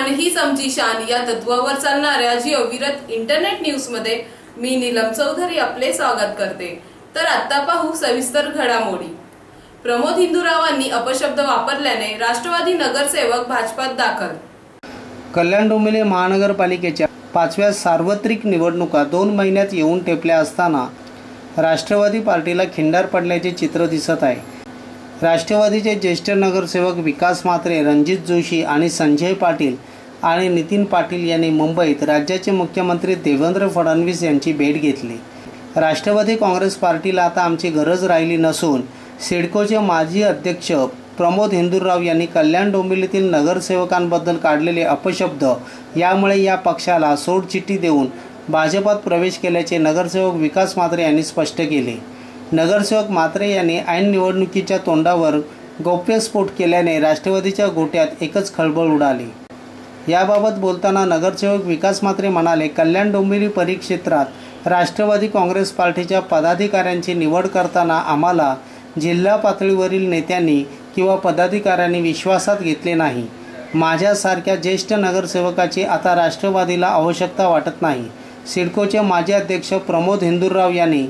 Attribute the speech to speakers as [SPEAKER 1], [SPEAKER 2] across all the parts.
[SPEAKER 1] आणि हीच आमची शान या तत्वावर चालणाऱ्या जी अविरत इंटरनेट न्यूज मध्ये मी नीलम चौधरी आपले स्वागत करते। तर आता पाहू सविस्तर घडामोडी। प्रमोद हिंदुरावांनी अपशब्द वापरल्याने राष्ट्रवादी नगरसेवक भाजपात दाखल।
[SPEAKER 2] कल्याण डोंबिवली महानगरपालिकेच्या 5व्या सार्वत्रिक निवडणुका 2 महिन्यात येऊन टेपल्या असताना राष्ट्रवादी पार्टीला खिंडार पडल्याचे चित्र दिसत आहे। राष्ट्रवादीचे ज्येष्ठ नगरसेवक विकास म्हात्रे, रणजित जोशी आणि संजय पाटील आणि नितीन पाटील यांनी मुंबईत राज्याचे मुख्यमंत्री देवेंद्र फडणवीस यांची भेट घेतली। राष्ट्रवादी काँग्रेस पार्टीला आता आमची गरज राहिली नसून सिडकोचे माजी अध्यक्ष प्रमोद हिंदुराव यांनी कल्याण डोंबिवलीतील नगरसेवकांबद्दल काढलेले अपशब्द यामुळे या पक्षाला सोडचिठ्ठी देऊन भाजपात प्रवेश केल्याचे नगरसेवक विकास म्हात्रे यांनी स्पष्ट केले। नगरसेवक म्हात्रे यांनी ऐन निवडणुकीच्या तोंडावर गौप्यस्फोट केल्याने राष्ट्रवादीच्या गोट्यात एकच खळबळ उडाली। याबाबत बोलताना नगरसेवक विकास म्हात्रे म्हणाले, कल्याण डोंबिवली परिक्षेत्रात राष्ट्रवादी काँग्रेस पार्टीच्या पदाधिकाऱ्यांची निवड करताना आम्हाला जिल्हा पातळीवरील नेत्यांनी किंवा पदाधिकाऱ्यांनी विश्वासात घेतले नाही। माझ्यासारख्या ज्येष्ठ नगरसेवकाची आता राष्ट्रवादीला आवश्यकता वाटत नाही। सिडकोचे माजी अध्यक्ष प्रमोद हिंदुराव यांनी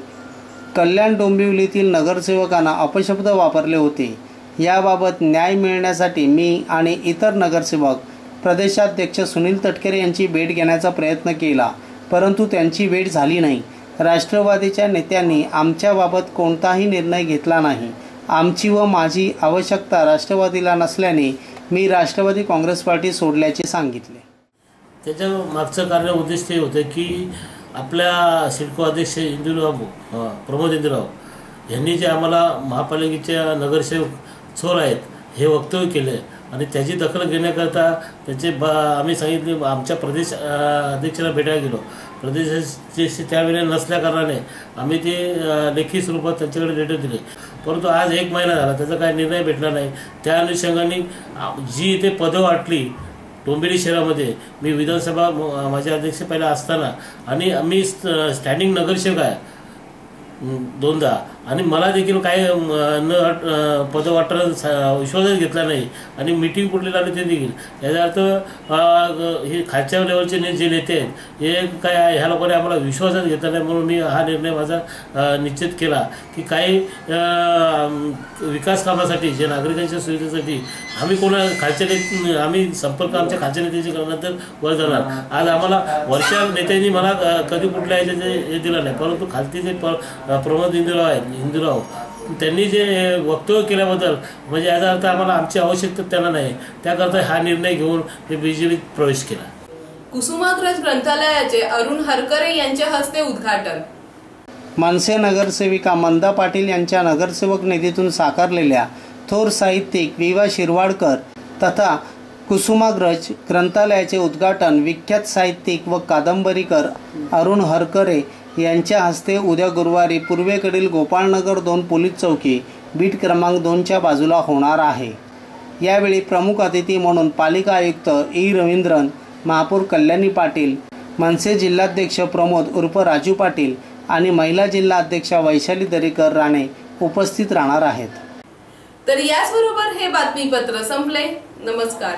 [SPEAKER 2] कल्याण डोंबिवलीतील नगरसेवकांना अपशब्द वापरले होते। याबाबत न्याय मिळण्यासाठी मी आणि इतर नगरसेवक प्रदेशाध्यक्ष सुनील तटकरे यांची भेट घेण्याचा प्रयत्न केला, परंतु त्यांची भेट झाली नाही। राष्ट्रवादीच्या नेत्यांनी आमच्याबाबत कोणताही निर्णय घेतला नाही। आमची व माझी आवश्यकता राष्ट्रवादीला नसल्याने मी राष्ट्रवादी काँग्रेस पार्टी सोडल्याचे सांगितले।
[SPEAKER 3] त्याच्या मागचं कार्य उद्देश हे होते की आपल्या सिडको अध्यक्ष प्रमोद हिंदुराव यांनी जे आम्हाला महापालिकेच्या नगरसेवक चोर आहेत हे वक्तव्य केले आणि त्याची दखल घेण्याकरता त्याचे आम्ही सांगितले, आमच्या प्रदेश अध्यक्षाला भेटायला गेलो। प्रदेशाचे त्यावेळेला नसल्या कारणाने आम्ही ते लेखी स्वरूपात त्यांच्याकडे लेटर दिले, परंतु आज 1 महिना झाला त्याचा काही निर्णय भेटला नाही। त्या अनुषंगाने जी इथे पदं वाटली डोंबिवली शहरामध्ये, मी विधानसभा माझे अध्यक्ष पहिला असताना आणि मी स्टँडिंग नगरसेवक आहे 2दा आणि मला देखील काय पद वाटण्याचा विश्वासच घेतला नाही आणि मीटिंग कुठली लागली ते देखील याचा अर्थ हे खालच्या लेवलचे जे नेते आहेत हे काय ह्या लोकांनी आम्हाला विश्वासात घेतला नाही। म्हणून मी हा निर्णय माझा निश्चित केला की काही विकास कामासाठी जे नागरिकांच्या सुविधेसाठी आम्ही खालच्या आम्ही संपर्क आमच्या खालच्या नेत्याशी करण्यानंतर वर जाणार। आज आम्हाला वरच्या नेत्यांनी मला कधी कुठल्या हे दिलं नाही, परंतु खालती जे प्रमोद हिंदुराव त्यांनी जे वक्तव्य केल्याबद्दल म्हणजे याचा अर्थ आम्हाला आमची आवश्यकता त्यांना नाही, त्याकरता हा निर्णय घेऊन मी बीजेपीत प्रवेश केला।
[SPEAKER 1] कुसुमाग्रज ग्रंथालयाचे अरुण हरकरे यांच्या हस्ते उद्घाटन।
[SPEAKER 2] मनसे नगरसेविका मंदा पाटील यांच्या नगरसेवक निधीतून साकारलेल्या थोर साहित्यिक विवा शिरवाडकर तथा कुसुमाग्रज ग्रंथालयाचे उद्घाटन विख्यात साहित्यिक व कादंबरीकर अरुण हरकरे यांच्या हस्ते उद्या गुरुवारी पूर्वेकडील गोपाळनगर 2 पोलीस चौकी बीट क्रमांक 2च्या बाजूला होणार आहे। यावेळी प्रमुख अतिथी म्हणून पालिका आयुक्त ई रवींद्रन, महापौर कल्याणी पाटील, मनसे जिल्हाध्यक्ष प्रमोद उर्फ राजू पाटील आणि महिला जिल्हा अध्यक्षा वैशाली दरेकर राणे उपस्थित राहणार आहेत।
[SPEAKER 1] तर याचबरोबर हे बातमीपत्र संपले। नमस्कार।